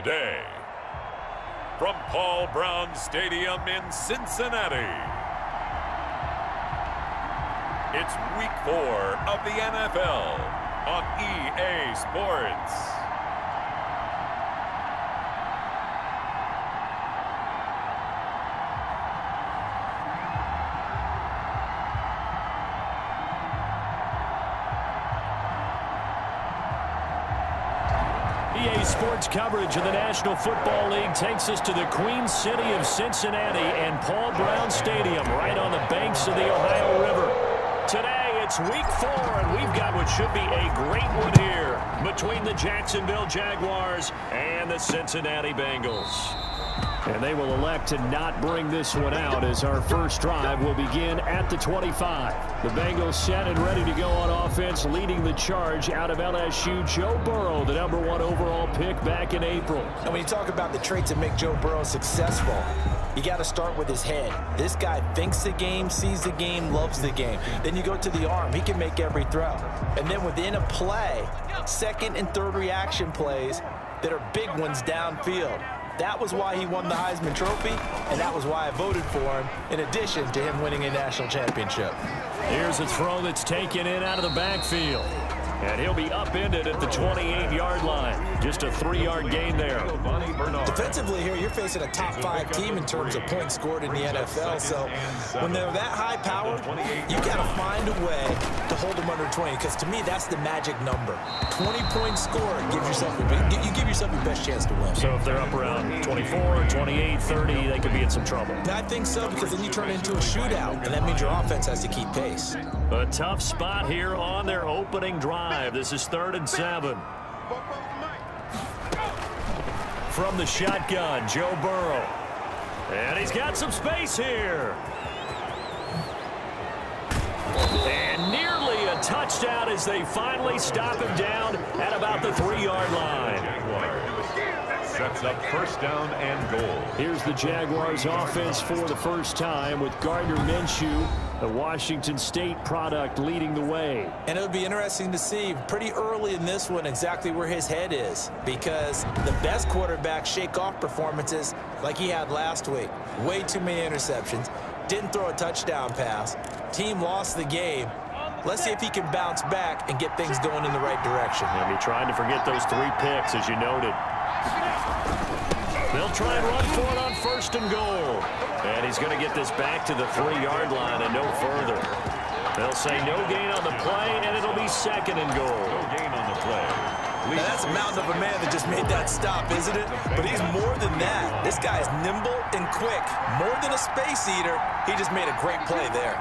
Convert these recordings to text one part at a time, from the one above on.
Today, from Paul Brown Stadium in Cincinnati, it's Week 4 of the NFL on EA Sports. EA Sports coverage of the National Football League takes us to the Queen City of Cincinnati and Paul Brown Stadium right on the banks of the Ohio River. Today, it's Week 4, and we've got what should be a great one here between the Jacksonville Jaguars and the Cincinnati Bengals. And they will elect to not bring this one out as our first drive will begin at the 25. The Bengals set and ready to go on offense, leading the charge out of LSU, Joe Burrow, the #1 overall pick back in April. And when you talk about the traits that make Joe Burrow successful, you got to start with his head. This guy thinks the game, sees the game, loves the game. Then you go to the arm. He can make every throw. And then within a play, second and third reaction plays that are big ones downfield. That was why he won the Heisman Trophy, and that was why I voted for him, in addition to him winning a national championship. Here's a throw that's taken in out of the backfield. And he'll be upended at the 28-yard line. Just a 3-yard gain there. Defensively here, you're facing a top 5 team in terms of points scored in the NFL. So when they're that high-powered, you got to find a way to hold them under 20. Because to me, that's the magic number. 20 points scored gives yourself you give yourself your best chance to win. So if they're up around 24, 28, 30, they could be in some trouble. I think so, because then you turn it into a shootout, and that means your offense has to keep pace. A tough spot here on their opening drive. This is 3rd and 7. From the shotgun, Joe Burrow. And he's got some space here. And nearly a touchdown as they finally stop him down at about the 3-yard line. Sets up first down and goal. Here's the Jaguars offense for the first time with Gardner Minshew, the Washington State product, leading the way. And it would be interesting to see pretty early in this one exactly where his head is, because the best quarterbacks shake off performances like he had last week. Way too many interceptions. Didn't throw a touchdown pass. Team lost the game. Let's see if he can bounce back and get things going in the right direction. And he tried to forget those 3 picks, as you noted. They'll try and run for it on 1st and goal. And he's going to get this back to the 3-yard line and no further. They'll say no gain on the play, and it'll be 2nd and goal. No gain on the play. Now that's a mountain of a man that just made that stop, isn't it? But he's more than that. This guy is nimble and quick. More than a space eater, he just made a great play there.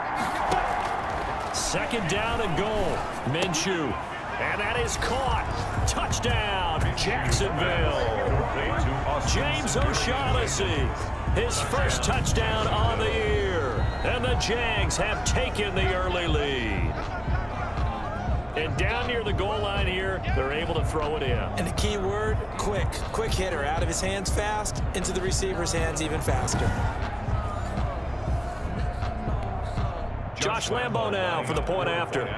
2nd down and goal. Minshew. And that is caught. Touchdown, Jacksonville. James O'Shaughnessy, his first touchdown on the year. And the Jags have taken the early lead. And down near the goal line here, they're able to throw it in. And the key word, quick. Quick hitter, out of his hands fast, into the receiver's hands even faster. Josh Lambo now for the point after.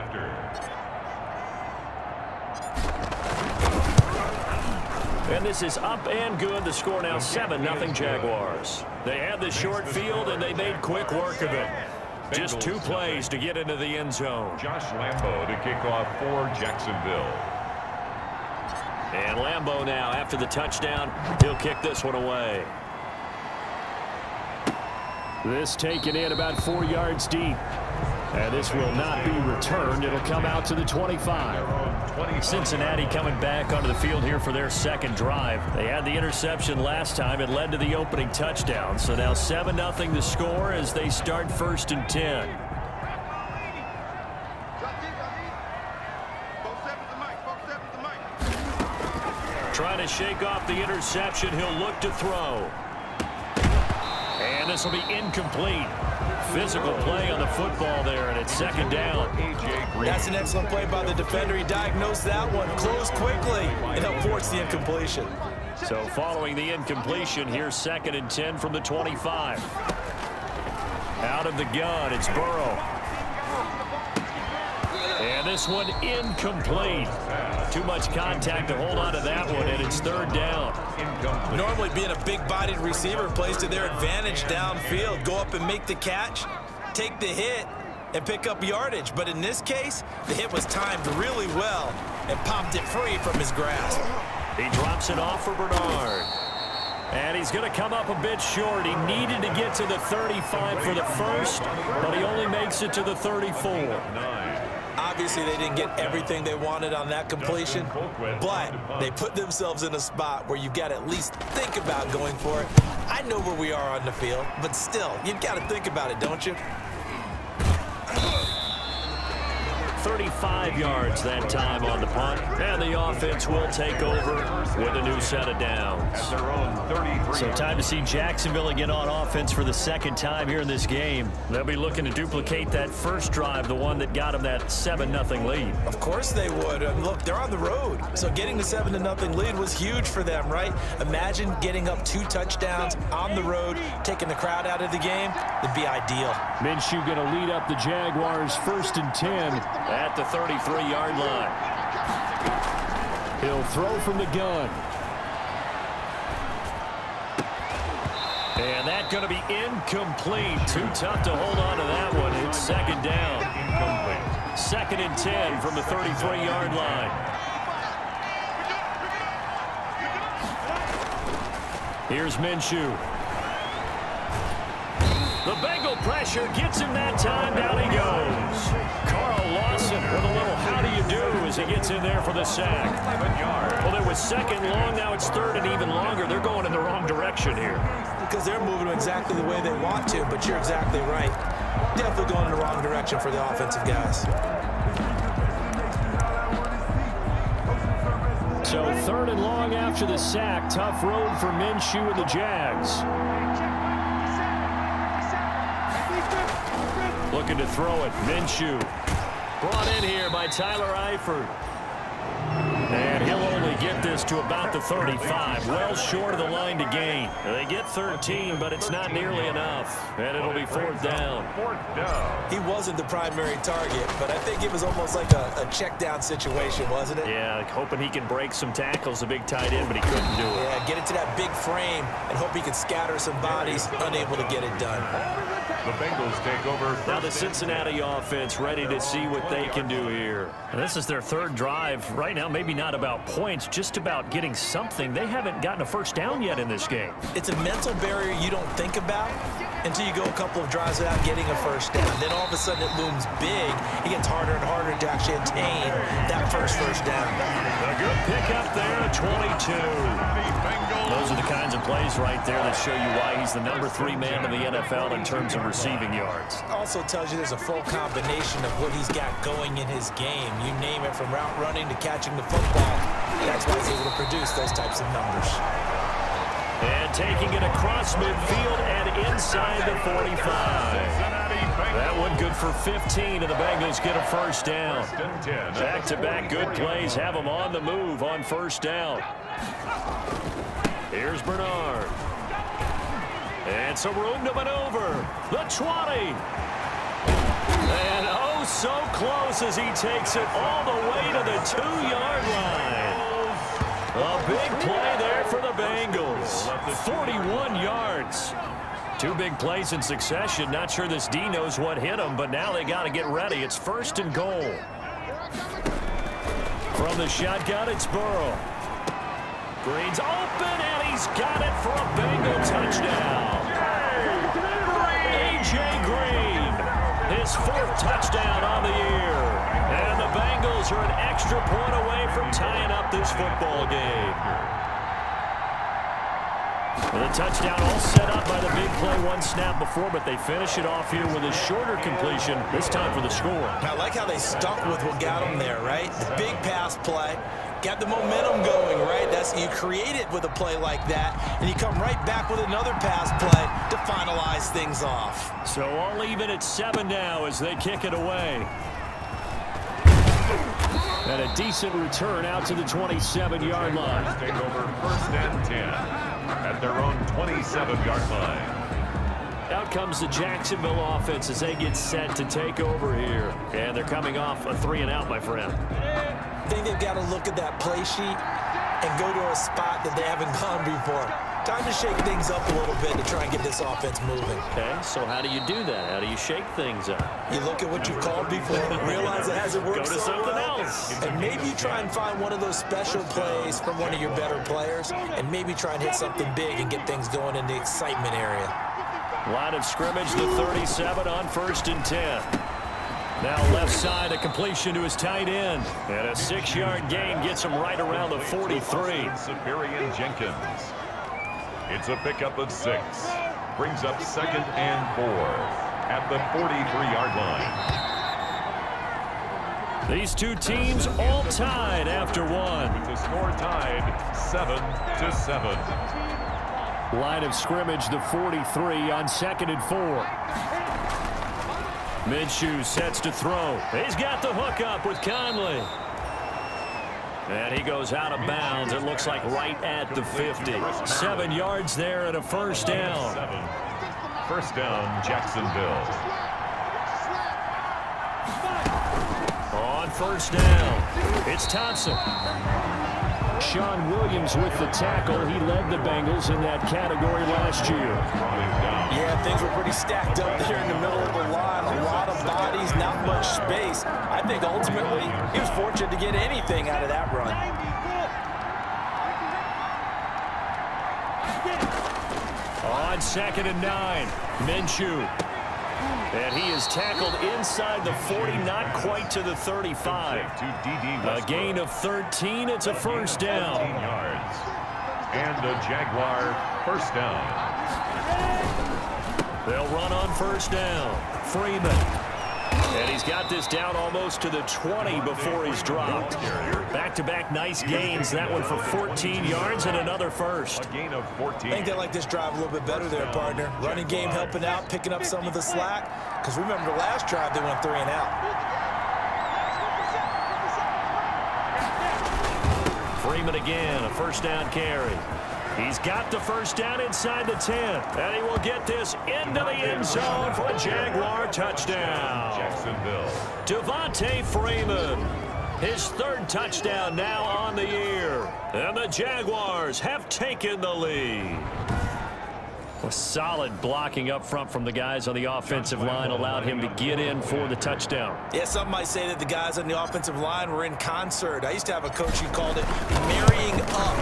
And this is up and good. The score now 7-0 Jaguars. They had the short field, and they made quick work of it. Just 2 plays to get into the end zone. Josh Lambo to kick off for Jacksonville. And Lambo now, after the touchdown, he'll kick this one away. This taken in about 4 yards deep. And this will not be returned. It'll come out to the 25. Cincinnati coming back onto the field here for their 2nd drive. They had the interception last time. It led to the opening touchdown. So now 7-0 the score as they start 1st and 10. Trying to shake off the interception. He'll look to throw. And this will be incomplete. Physical play on the football there, and it's 2nd down. That's an excellent play by the defender. He diagnosed that one, closed quickly, and helped force the incompletion. So following the incompletion, here's 2nd and 10 from the 25. Out of the gun, it's Burrow. And this one incomplete. Too much contact to hold on to that one, and it's third down. Normally being a big-bodied receiver plays to their advantage downfield. Go up and make the catch, take the hit, and pick up yardage. But in this case, the hit was timed really well and popped it free from his grasp. He drops it off for Bernard. And he's going to come up a bit short. He needed to get to the 35 for the first, but he only makes it to the 34. Obviously, they didn't get everything they wanted on that completion, but they put themselves in a spot where you've got to at least think about going for it. I know where we are on the field, but still, you've got to think about it, don't you? 35 yards that time on the punt, and the offense will take over with a new set of downs. So time to see Jacksonville again on offense for the second time here in this game. They'll be looking to duplicate that first drive, the one that got them that 7-0 lead. Of course they would. And look, they're on the road, so getting the 7-0 lead was huge for them, right? Imagine getting up 2 touchdowns on the road, taking the crowd out of the game. It'd be ideal. Minshew going to lead up the Jaguars 1st and 10. At the 33-yard line. He'll throw from the gun. And that's going to be incomplete. Too tough to hold on to that one. It's second down. Incomplete. 2nd and 10 from the 33-yard line. Here's Minshew. The Bengal pressure gets him that time. Down he goes. Carl Lawson with a little how do you do as he gets in there for the sack. Well, it was 2nd long. Now it's 3rd and even longer. They're going in the wrong direction here. Because they're moving them exactly the way they want to, but you're exactly right. Definitely going in the wrong direction for the offensive guys. So 3rd and long after the sack. Tough road for Minshew and the Jags. Looking to throw it. Minshew. Brought in here by Tyler Eifert. And he'll only get this to about the 35. Well short of the line to gain. They get 13, but it's not nearly enough. And it'll be 4th down. He wasn't the primary target, but I think it was almost like a check down situation, wasn't it? Yeah, hoping he can break some tackles, a big tight end, but he couldn't do it. Yeah, get into that big frame and hope he could scatter some bodies, unable to get it done. The Bengals take over. Now the Cincinnati offense ready to see what they can do here. And this is their 3rd drive. Right now, maybe not about points, just about getting something. They haven't gotten a first down yet in this game. It's a mental barrier you don't think about until you go a couple of drives without getting a first down. Then all of a sudden it looms big. It gets harder and harder to actually attain that first down. A good pickup there at 22. Those are the kinds of plays right there that show you why he's the number 3 man in the NFL in terms of receiving yards. Also tells you there's a full combination of what he's got going in his game. You name it, from route running to catching the football. That's why he's able to produce those types of numbers. And taking it across midfield and inside the 45. That one good for 15, and the Bengals get a first down. Back-to-back good plays have them on the move on first down. Here's Bernard. And some room to maneuver. The 20. And oh, so close as he takes it all the way to the 2-yard line. A big play there for the Bengals. 41 yards. 2 big plays in succession. Not sure this D knows what hit him, but now they got to get ready. It's 1st and goal. From the shotgun, it's Burrow. Green's open, and he's got it for a Bengal touchdown. A.J. Green, his 4th touchdown on the year. And the Bengals are an extra point away from tying up this football game. And the touchdown all set up by the big play 1 snap before, but they finish it off here with a shorter completion, this time for the score. I like how they stuck with what got them there, right? The big pass play. Got the momentum going, right? You create it with a play like that, and you come right back with another pass play to finalize things off. So all even at 7 now as they kick it away. And a decent return out to the 27-yard line. Take over 1st and 10 at their own 27-yard line. Out comes the Jacksonville offense as they get set to take over here. And they're coming off a 3-and-out, my friend. think they've got to look at that play sheet and go to a spot that they haven't gone before. Time to shake things up a little bit to try and get this offense moving. Okay, so how do you do that? How do you shake things up? You look at what you've called before, realize it hasn't worked Go to so something well, else. and maybe you try and find one of those special plays from one of your better players, and maybe try and hit something big and get things going in the excitement area. Line of scrimmage, the 37 on 1st and 10. Now left side, a completion to his tight end. And a 6-yard gain gets him right around the 43. Siberian Jenkins. It's a pickup of 6. Brings up 2nd and 4 at the 43-yard line. These two teams all tied after one. With the score tied 7-7. Line of scrimmage, the 43 on 2nd and 4. Minshew sets to throw. He's got the hook up with Conley. And he goes out of bounds. It looks like right at the 50. 7 yards there and a first down. First down, Jacksonville. On first down, it's Thompson. Sean Williams with the tackle. He led the Bengals in that category last year. Yeah, things were pretty stacked up there in the middle of the line. A lot of bodies, not much space. I think ultimately he was fortunate to get anything out of that run. On 2nd and 9, Minshew. And he is tackled inside the 40, not quite to the 35. A gain of 13. It's a first down. 14 yards. And a Jaguar first down. They'll run on first down. Freeman. And he's got this down almost to the 20 before he's dropped. Back-to-back nice gains. That one for 14 yards and another first. A gain of 14. I think they like this drive a little bit better there, partner. Running game helping out, picking up some of the slack. Because remember, the last drive they went 3 and out. Freeman again, a first down carry. He's got the first down inside the 10. And he will get this into the end zone for a Jaguar touchdown. Jacksonville. Devontae Freeman. His 3rd touchdown now on the year. And the Jaguars have taken the lead. A solid blocking up front from the guys on the offensive line allowed him to get in for the touchdown. Yeah, some might say that the guys on the offensive line were in concert. I used to have a coach who called it marrying up.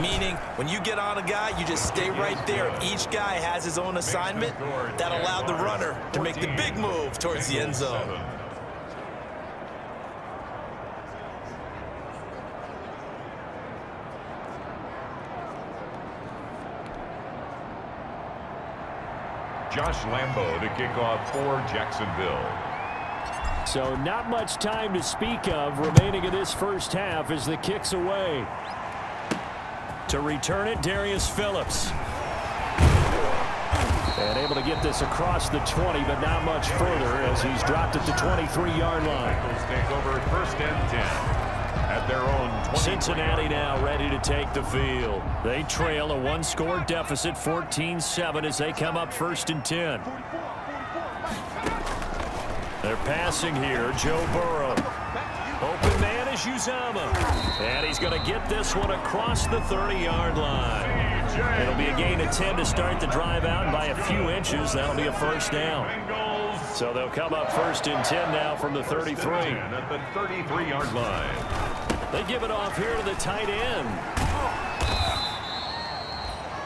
Meaning, when you get on a guy, you just stay right there. Each guy has his own assignment that allowed the runner to make the big move towards the end zone. Josh Lambo to kick off for Jacksonville. So not much time to speak of remaining in this first half as the kick's away. To return it, Darius Phillips. And able to get this across the 20, but not much further as he's dropped at the 23-yard line. Bengals take over 1st and 10 at their own 20. Cincinnati now ready to take the field. They trail a 1-score deficit, 14-7, as they come up 1st and 10. They're passing here. Joe Burrow. Open man is Uzama. And he's going to get this one across the 30-yard line. It'll be a gain of 10 to start the drive out, and by a few inches, that'll be a first down. So they'll come up 1st and 10 now from the 33. At the 33-yard line. They give it off here to the tight end.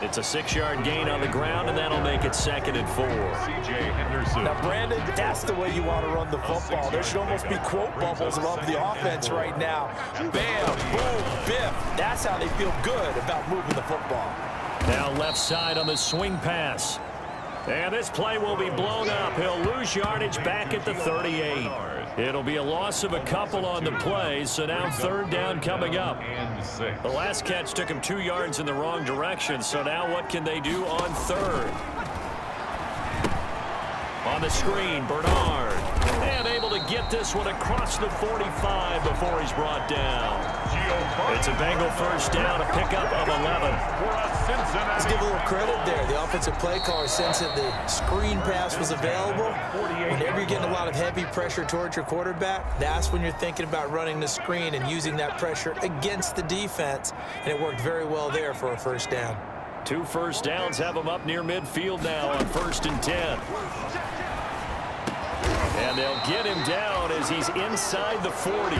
It's a 6-yard gain on the ground, and that'll make it 2nd and 4. C.J. Henderson. Now, Brandon, that's the way you want to run the football. There should almost be quote bubbles above the offense right now. Bam, boom, biff. That's how they feel good about moving the football. Now left side on the swing pass. And this play will be blown up. He'll lose yardage back at the 38. It'll be a loss of a couple on the play, so now 3rd down coming up. The last catch took him 2 yards in the wrong direction, so now what can they do on 3rd? On the screen, Bernard. And able to get this one across the 45 before he's brought down. It's a Bengal first down, a pickup of 11. Let's give a little credit there. The offensive play caller sensed that the screen pass was available. Whenever you're getting a lot of heavy pressure towards your quarterback, that's when you're thinking about running the screen and using that pressure against the defense. And it worked very well there for a first down. 2 first downs have him up near midfield now on 1st and 10. And they'll get him down as he's inside the 40.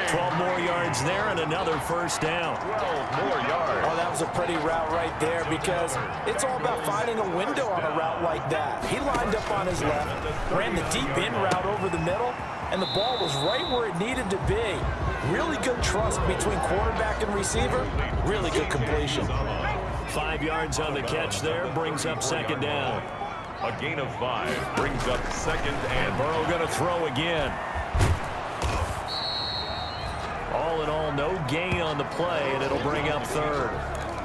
12 more yards there and another first down. 12 more yards. Oh, that was a pretty route right there because it's all about finding a window on a route like that. He lined up on his left, ran the deep in route over the middle, and the ball was right where it needed to be. Really good trust between quarterback and receiver. Really good completion. 5 yards on the catch there, brings up 2nd down. A gain of 5 brings up 2nd and Burrow going to throw again. All in all, no gain on the play, and it'll bring up 3rd.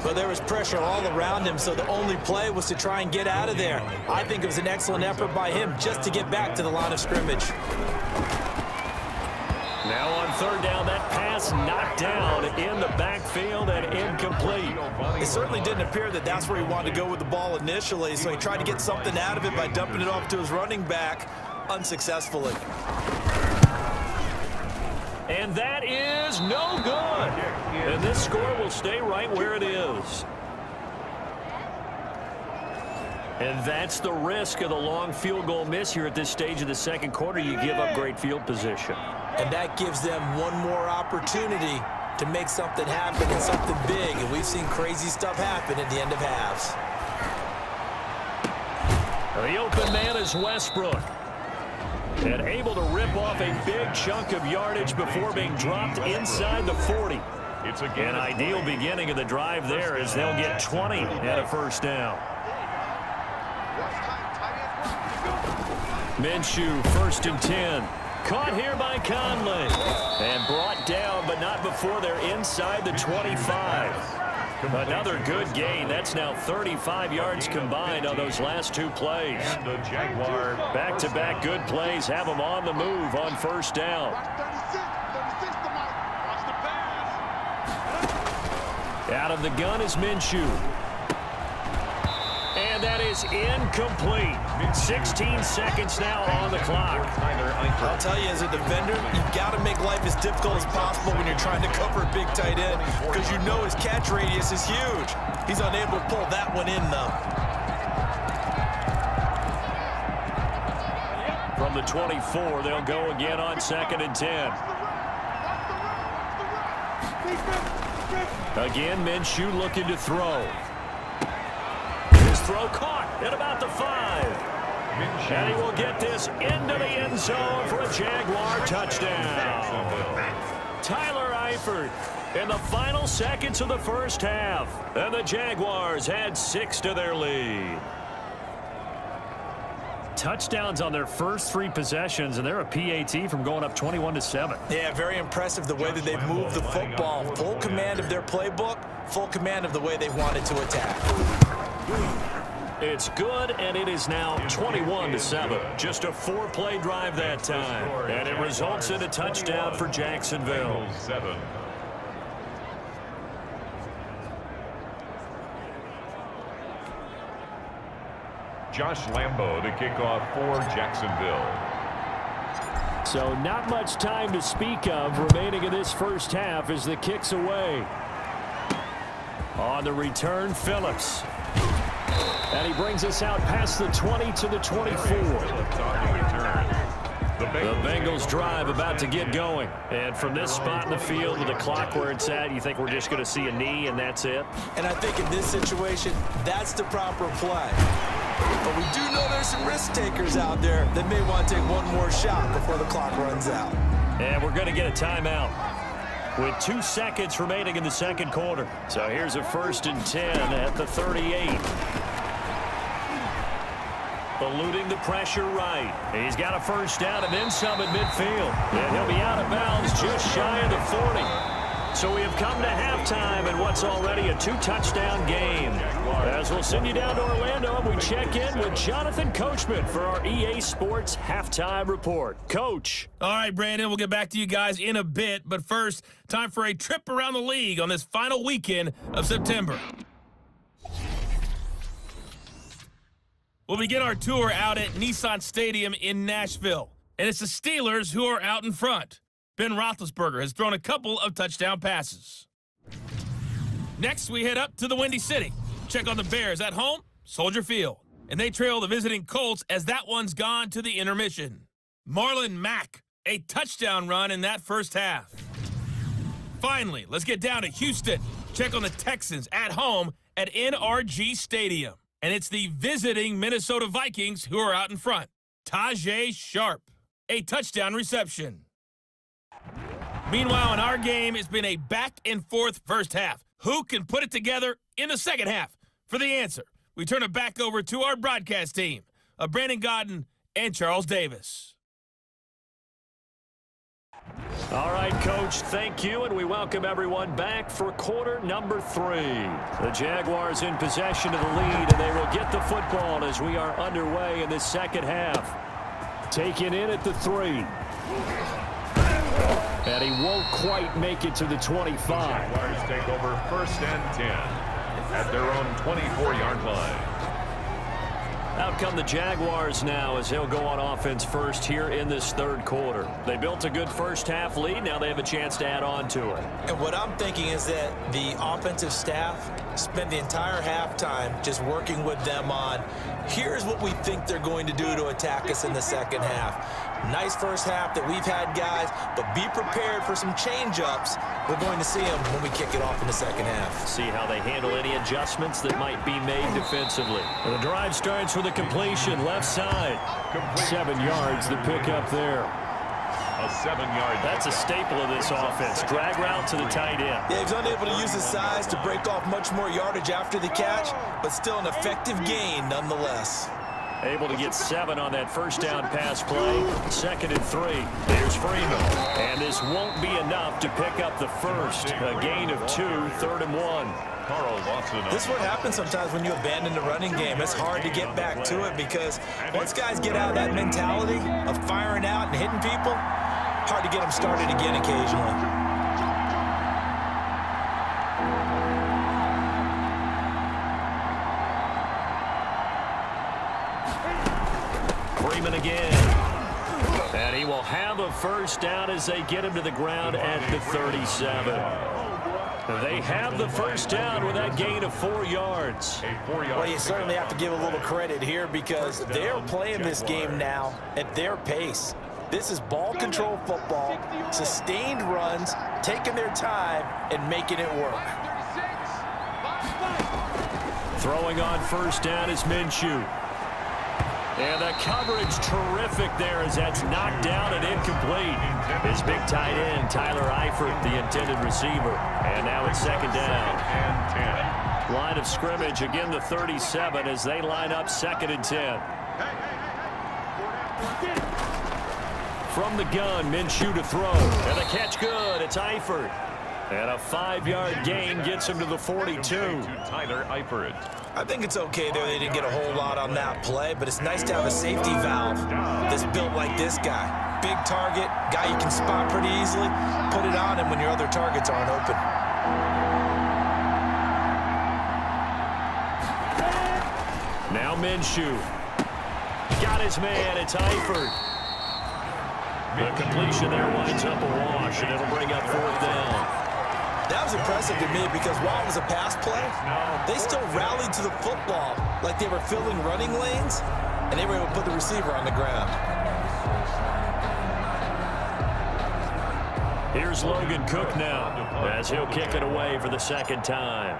But there was pressure all around him, so the only play was to try and get out of there. I think it was an excellent effort by him just to get back to the line of scrimmage. Now on 3rd down, that pass knocked down in the backfield and incomplete. It certainly didn't appear that that's where he wanted to go with the ball initially, so he tried to get something out of it by dumping it off to his running back unsuccessfully. And that is no good. And this score will stay right where it is. And that's the risk of the long field goal miss here at this stage of the 2nd quarter. You give up great field position. And that gives them one more opportunity to make something happen and something big. And we've seen crazy stuff happen at the end of halves. The open man is Westbrook. And able to rip off a big chunk of yardage before being dropped inside the 40. it's an ideal beginning of the drive there as they'll get 20 at a first down. Minshew, 1st and 10. Caught here by Conley. And brought down, but not before they're inside the 25. Another good gain. That's now 35 yards combined on those last 2 plays. And the Jaguar Back-to-back good plays have them on the move on 1st down. Out of the gun is Minshew. And that is incomplete. 16 seconds now on the clock. I'll tell you, as a defender, you've got to make life as difficult as possible when you're trying to cover a big tight end because you know his catch radius is huge. He's unable to pull that one in, though. From the 24, they'll go again on 2nd and 10. Again, Minshew looking to throw. His throw caught at about the 5. And he will get this into the end zone for a Jaguar touchdown. Tyler Eifert in the final seconds of the first half. And the Jaguars add 6 to their lead. Touchdowns on their first 3 possessions, and they're a PAT from going up 21-7. Yeah, very impressive the way that they've moved the football. Full command of their playbook, full command of the way they wanted to attack. It's good, and it is now 21-7. Just a 4-play drive that time. And it results in a touchdown for Jacksonville. 7. Josh Lambo to kick off for Jacksonville. So not much time to speak of remaining in this first half as the kick's away. On the return, Phillips. And he brings us out past the 20 to the 24. The Bengals drive about to get going. And from this spot in the field with the clock where it's at, you think we're just going to see a knee and that's it? And I think in this situation, that's the proper play. But we do know there's some risk takers out there that may want to take one more shot before the clock runs out. And we're going to get a timeout with 2 seconds remaining in the 2nd quarter. So here's a 1st and 10 at the 38. Eluding the pressure right. He's got a first down and then some at midfield. And he'll be out of bounds just shy of the 40. So we have come to halftime in what's already a 2-touchdown game. As we'll send you down to Orlando, and we check in with Jonathan Coachman for our EA Sports Halftime Report. Coach. All right, Brandon, we'll get back to you guys in a bit. But first, time for a trip around the league on this final weekend of September. We'll begin our tour out at Nissan Stadium in Nashville. And it's the Steelers who are out in front. Ben Roethlisberger has thrown a couple of touchdown passes. Next, we head up to the Windy City. Check on the Bears at home, Soldier Field. And they trail the visiting Colts as that one's gone to the intermission. Marlon Mack, a touchdown run in that first half. Finally, let's get down to Houston. Check on the Texans at home at NRG Stadium. And it's the visiting Minnesota Vikings who are out in front. Tajay Sharp, a touchdown reception. Meanwhile, in our game, it's been a back-and-forth first half. Who can put it together in the second half? For the answer, we turn it back over to our broadcast team of Brandon Gaudin and Charles Davis. All right, Coach, thank you, and we welcome everyone back for quarter number 3. The Jaguars in possession of the lead, and they will get the football as we are underway in this second half. Taken in at the 3. And he won't quite make it to the 25. The Jaguars take over 1st and 10 at their own 24-yard line. Out come the Jaguars now as they'll go on offense first here in this third quarter. They built a good first half lead. Now they have a chance to add on to it. And what I'm thinking is that the offensive staff spent the entire halftime just working with them on, here's what we think they're going to do to attack us in the second half. Nice first half that we've had, guys, but be prepared for some change-ups. We're going to see them when we kick it off in the second half. See how they handle any adjustments that might be made defensively. And the drive starts with a completion left side. 7 yards the pick up there. A 7-yard. That's a staple of this offense. Drag route to the tight end. Yeah, he was unable to use his size to break off much more yardage after the catch, but still an effective gain nonetheless. Able to get 7 on that first down pass play. 2nd and 3. There's Freeman. And this won't be enough to pick up the first. A gain of 2, 3rd and 1. Carl Lawson. This is what happens sometimes when you abandon the running game. It's hard to get back to it because once guys get out of that mentality of firing out and hitting people, hard to get them started again occasionally. Freeman again. And he will have a first down as they get him to the ground at the 37. They have the first down with that gain of 4 yards. Well, you certainly have to give a little credit here because they're playing this game now at their pace. This is ball control football, sustained runs, taking their time and making it work. Throwing on first down is Minshew. And the coverage terrific there as that's knocked down and incomplete. His big tight end, Tyler Eifert, the intended receiver. And now it's 2nd down. And 10. Line of scrimmage, again the 37 as they line up 2nd and 10. From the gun, Minshew to throw. And the catch good, it's Eifert. And a 5-yard gain gets him to the 42. Tyler Eifert. I think it's okay there. They didn't get a whole lot on that play, but it's nice to have a safety valve that's built like this guy. Big target, guy you can spot pretty easily. Put it on him when your other targets aren't open. Now Minshew. Got his man, it's Eifert. The completion there winds up a wash, and it'll bring up 4th down. That was impressive to me because while it was a pass play, they still rallied to the football like they were filling running lanes, and they were able to put the receiver on the ground. Here's Logan Cook now as he'll kick it away for the 2nd time.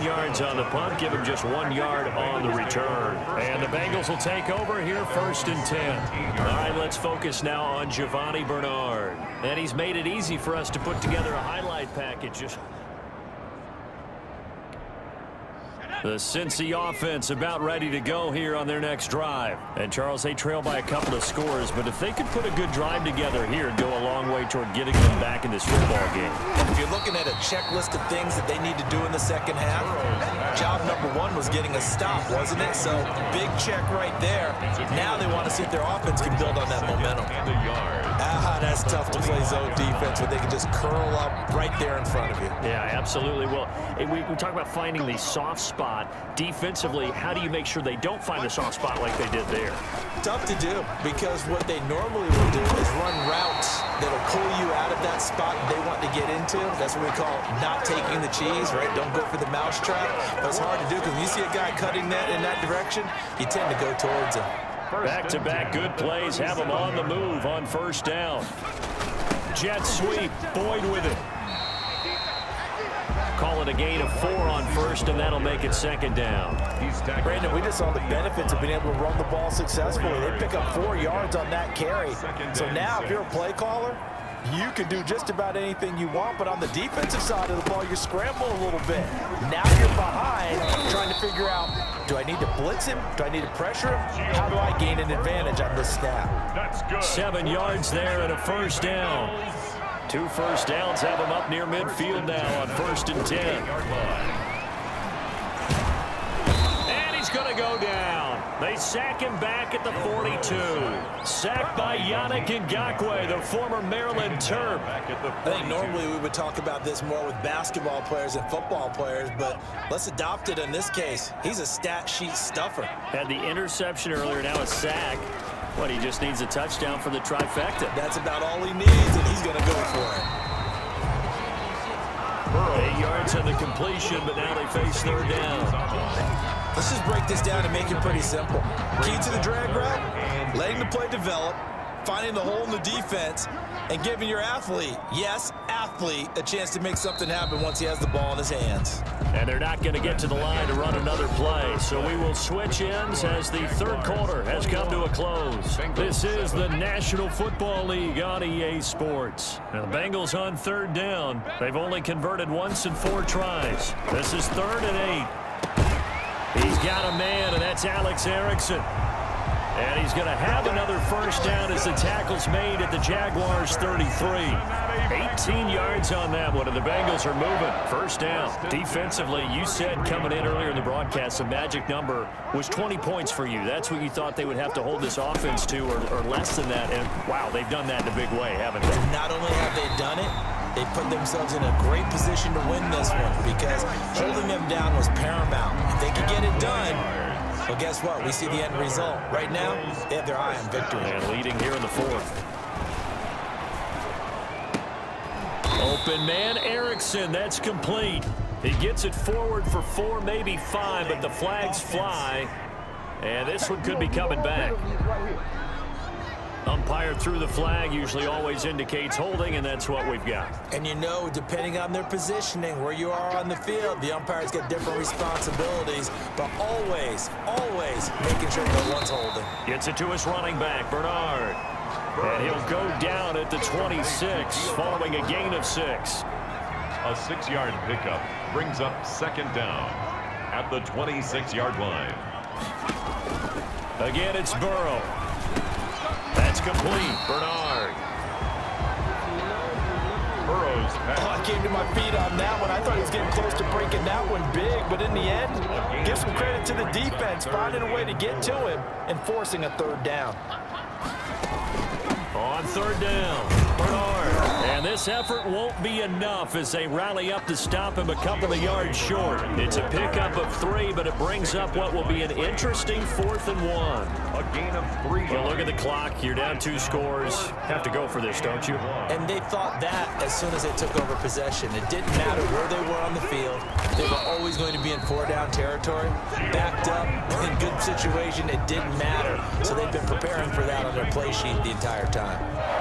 Yards on the punt, give him just 1 yard on the return. And the Bengals will take over here 1st and 10. All right, let's focus now on Giovanni Bernard. And he's made it easy for us to put together a highlight package. The Cincy offense about ready to go here on their next drive. And, Charles, they trail by a couple of scores, but if they could put a good drive together here, it'd go a long way toward getting them back in this football game. If you're looking at a checklist of things that they need to do in the second half, job number one was getting a stop, wasn't it? So, big check right there. Now they want to see if their offense can build on that momentum. That's tough to play zone defense when they can just curl up right there in front of you. Yeah, absolutely. Well, we talk about finding the soft spot. Defensively, how do you make sure they don't find the soft spot like they did there? Tough to do, because what they normally will do is run routes that'll pull you out of that spot they want to get into. That's what we call not taking the cheese, right? Don't go for the mousetrap. But it's hard to do because when you see a guy cutting that in that direction, you tend to go towards him. Back-to-back good plays have them on the move on first down. Jet sweep, Boyd with it. Call it a gain of 4 on first, and that'll make it second down. Brandon, we just saw the benefits of being able to run the ball successfully. They pick up 4 yards on that carry. So now, if you're a play caller, you can do just about anything you want, but on the defensive side of the ball, you're scrambling a little bit. Now you're behind, trying to figure out, do I need to blitz him? Do I need to pressure him? How do I gain an advantage on this snap? 7 yards there and a first down. 2 first downs have them up near midfield now on 1st and 10. And he's going to go down. They sack him back at the 42. Sacked by Yannick Ngakoue, the former Maryland Terp. I think normally we would talk about this more with basketball players and football players, but let's adopt it in this case. He's a stat sheet stuffer. Had the interception earlier, now a sack. What, he just needs a touchdown for the trifecta. That's about all he needs, and he's going to go for it. 8 yards on the completion, but now they face third down. Let's just break this down and make it pretty simple. Key to the drag route, letting the play develop, finding the hole in the defense, and giving your athlete, yes, athlete, a chance to make something happen once he has the ball in his hands. And they're not going to get to the line to run another play, so we will switch ends as the third quarter has come to a close. This is the National Football League on EA Sports. Now the Bengals on third down. They've only converted once in 4 tries. This is 3rd and 8. He's got a man, and that's Alex Erickson. And he's going to have another first down as the tackle's made at the Jaguars' 33. 18 yards on that one, and the Bengals are moving. First down. Defensively, you said coming in earlier in the broadcast, the magic number was 20 points for you. That's what you thought they would have to hold this offense to, or less than that. And, wow, they've done that in a big way, haven't they? Not only have they done it, they put themselves in a great position to win this one because holding them down was paramount. If they could get it done, well, guess what? We see the end result. Right now, they have their eye on victory. And leading here in the 4th. Open man, Erickson. That's complete. He gets it forward for 4, maybe 5, but the flags fly. And this one could be coming back. Umpire threw the flag, usually always indicates holding, and that's what we've got. And you know, depending on their positioning, where you are on the field, the umpires get different responsibilities, but always, always making sure no one's holding. Gets it to his running back, Bernard. And he'll go down at the 26, following a gain of 6. A 6-yard pickup brings up second down at the 26-yard line. Again, it's Burrow. That's complete. Bernard. Burrow's pass. Oh, I came to my feet on that one. I thought he was getting close to breaking that one big, but in the end, give some credit to the defense, finding a way to get to him and forcing a third down. On third down, Bernard. And this effort won't be enough as they rally up to stop him a couple of yards short. It's a pickup of 3, but it brings up what will be an interesting 4th and 1. A gain of 3. Well, look at the clock. You're down 2 scores. Have to go for this, don't you? And they thought that as soon as they took over possession. It didn't matter where they were on the field. They were always going to be in 4-down territory. Backed up, in good situation, it didn't matter. So they've been preparing for that on their play sheet the entire time.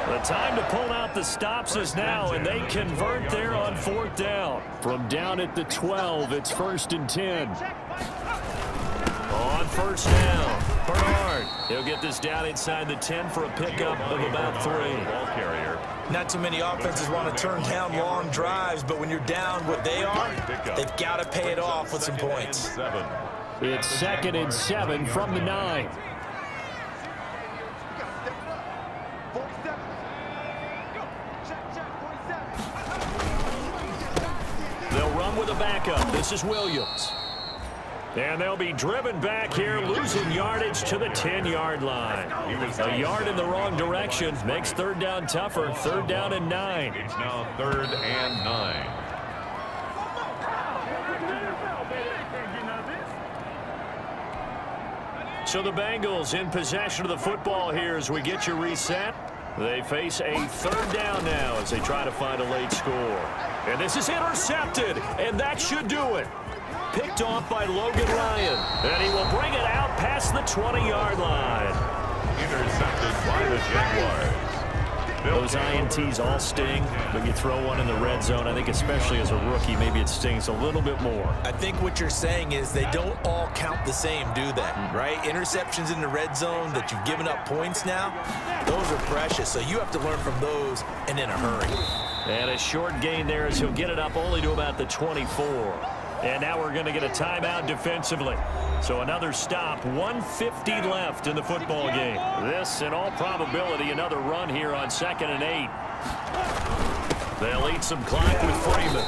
The time to pull out the stops is now, and they convert there on 4th down. From down at the 12, it's 1st and 10. On first down, Bernard, he'll get this down inside the 10 for a pickup of about 3. Ball carrier. Not too many offenses want to turn down long drives, but when you're down what they are, they've got to pay it off with some points. It's 2nd and 7 from the 9. They'll run with a backup. This is Williams. And they'll be driven back here, losing yardage to the 10-yard line. A yard in the wrong direction makes 3rd down tougher. 3rd down and 9. It's now 3rd and 9. So the Bengals in possession of the football here as we get you reset. They face a 3rd down now as they try to find a late score. And this is intercepted, and that should do it. Picked off by Logan Ryan, and he will bring it out past the 20-yard line. Intercepted by the Jaguars. Those INTs all sting, but you throw one in the red zone. I think especially as a rookie, maybe it stings a little bit more. I think what you're saying is they don't all count the same, do they? Right? Interceptions in the red zone that you've given up points now, those are precious. So you have to learn from those and in a hurry. And a short gain there as he'll get it up only to about the 24. And now we're going to get a timeout defensively. So another stop, 1:50 left in the football game. This, in all probability, another run here on 2nd and 8. They'll eat some clock with Freeman.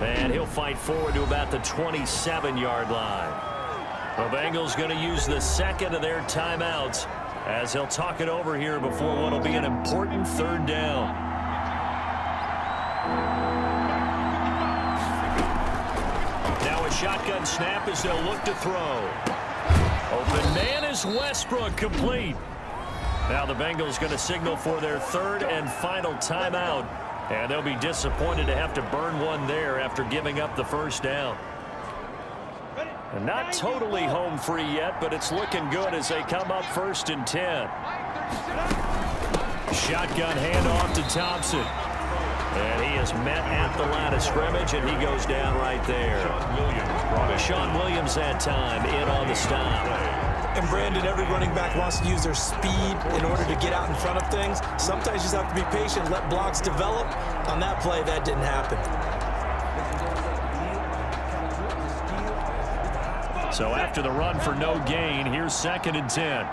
And he'll fight forward to about the 27-yard line. The Bengals going to use the 2nd of their timeouts as he'll talk it over here before what will be an important 3rd down. Shotgun snap as they'll look to throw. Open man is Westbrook, complete. Now the Bengals going to signal for their 3rd and final timeout, and they'll be disappointed to have to burn one there after giving up the 1st down. And not totally home free yet, but it's looking good as they come up 1st and 10. Shotgun handoff to Thompson. And he is met at the line of scrimmage, and he goes down right there. Sean Williams that time in on the stop. And Brandon, every running back wants to use their speed in order to get out in front of things. Sometimes you just have to be patient, let blocks develop. On that play, that didn't happen. So after the run for no gain, here's 2nd and 10.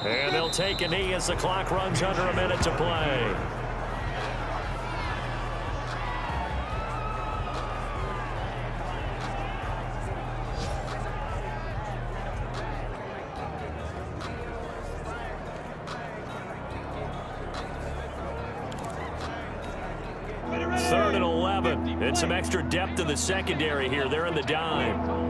And they'll take a knee as the clock runs under a minute to play. Third and 11. And some extra depth in the secondary here. They're in the dime.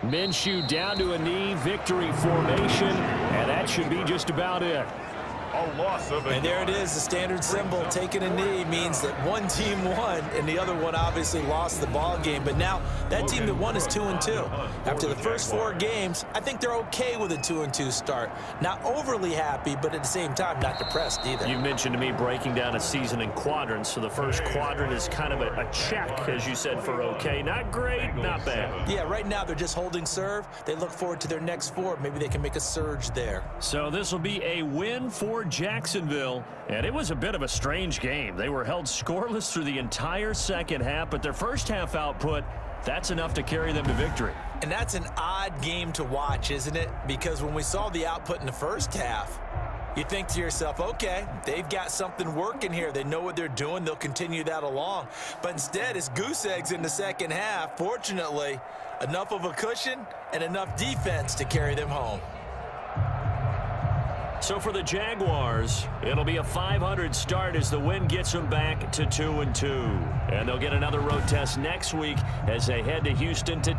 Minshew down to a knee, victory formation, and that should be just about it. A loss of a and there it is, the standard symbol. Taking a knee means that one team won, and the other one obviously lost the ball game. But now that team that won is 2-2. After the first 4 games, I think they're okay with a 2-2 start. Not overly happy, but at the same time, not depressed either. You mentioned to me breaking down a season in quadrants. So the first quadrant is kind of a check, as you said, for okay. Not great, not bad. Yeah, right now they're just holding serve. They look forward to their next 4. Maybe they can make a surge there. So this will be a win for Jacksonville, and it was a bit of a strange game. They were held scoreless through the entire second half, but their first half output, that's enough to carry them to victory. And that's an odd game to watch, isn't it? Because when we saw the output in the first half, you think to yourself, okay, they've got something working here. They know what they're doing. They'll continue that along. But instead, it's goose eggs in the second half. Fortunately, enough of a cushion and enough defense to carry them home. So for the Jaguars, it'll be a .500 start as the win gets them back to 2-2. And they'll get another road test next week as they head to Houston to